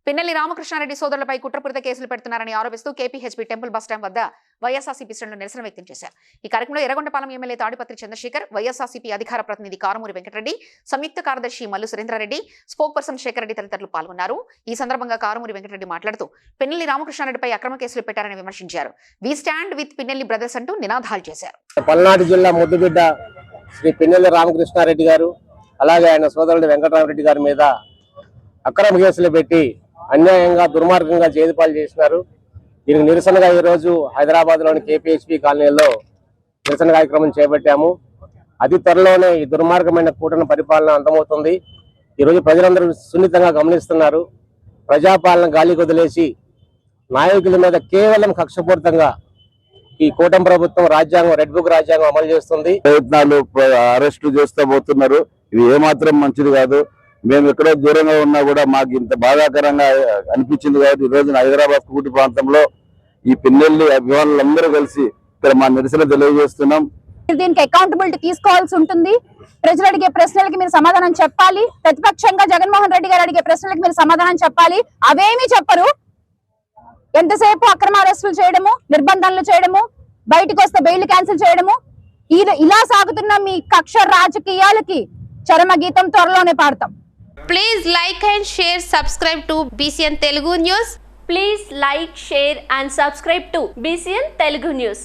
పిన్నెల్లి రామకృష్ణారెడ్డి సోదరులపై కుట్రపూరిత కేసులు పెడుతున్నారని ఆరోపిస్తూ కేపీహెచ్బీ టెంపుల్ బస్టాండ్ వద్ద వైఎస్ఆర్సీపీ శ్రేణులు నిరసన వ్యక్తం చేశారు. ఈ కార్యక్రమంలో ఎర్రగొండపాలెం ఎమ్మెల్యే తాడిపత్రి చంద్రశేఖర్, వైఎస్ఆర్సీపీ అధికార ప్రతినిధి కారుమూరి వెంకటరెడ్డి, సంయుక్త కార్యదర్శి మల్లు సురేంద్రారెడ్డి, స్పోక్ పర్సన్ శేఖర్ రెడ్డి తదితరులు పాల్గొన్నారు. ఈ సందర్భంగా కారుమూరి వెంకటరెడ్డి మాట్లాడుతూ పిన్నెల్లి రామకృష్ణారెడ్డిపై అక్రమ కేసులు పెట్టారని విమర్శించారు. We stand with Pinnelli brothers అంటూ నినాదాలు చేశారు. పల్నాడు జిల్లా ముద్దుబిడ్డ శ్రీ పిన్నెల్లి రామకృష్ణారెడ్డి గారు అలాగే ఆయన సోదరుడు వెంకటరామరెడ్డి గారి మీద అక్రమ కేసులు పెట్టి అన్యాయంగా దుర్మార్గంగా జైలుపాలు చేసినారు. దీనికి నిరసనగా ఈరోజు హైదరాబాద్ లోని కేపీహెచ్బీ కాలనీలో నిరసన కార్యక్రమం చేపట్టాము. అతి త్వరలోనే ఈ దుర్మార్గమైన కూటమి పరిపాలన అంతమవుతుంది. ఈరోజు ప్రజలందరూ సున్నితంగా గమనిస్తున్నారు. ప్రజాపాలన గాలి వదిలేసి నాయకుల మీద కేవలం కక్షపూరితంగా ఈ కూటమి ప్రభుత్వం రాజ్యాంగం రెడ్ బుక్ రాజ్యాంగం అమలు చేస్తుంది. ప్రయత్నాలు అరెస్టు చేస్తూ పోతున్నారు. ఇది ఏమాత్రం మంచిది కాదు. మేము ఎక్కడో దూరంగా ఉన్నా కూడా మాకు ఇంత బాధాకరంగా అనిపించింది కాబట్టి ఈ రోజున హైదరాబాద్ కూటి ప్రాంతంలో ఈ పిన్నెల్లి అభిమానులందరూ కలిసి ఇక్కడ మా నిరసన తెలియజేస్తున్నాం. దీనికి అకౌంటబిలిటీ తీసుకోవాల్సి ఉంటుంది. ప్రజలు అడిగే ప్రశ్నలకి మీరు సమాధానం చెప్పాలి. ప్రతిపక్షంగా జగన్మోహన్ రెడ్డి గారు అడిగే ప్రశ్నలకి మీరు సమాధానం చెప్పాలి. అవేమీ చెప్పరు. ఎంతసేపు అక్రమ అరెస్టులు చేయడము, నిర్బంధాలు చేయడము, బయటకు వస్తే బెయిల్ క్యాన్సిల్ చేయడము, ఇలా సాగుతున్న మీ కక్ష రాజకీయాలకి చరమ గీతం త్వరలోనే పాడతాం. Please like and share, subscribe to BCN Telugu News. Please like, share and subscribe to BCN Telugu News.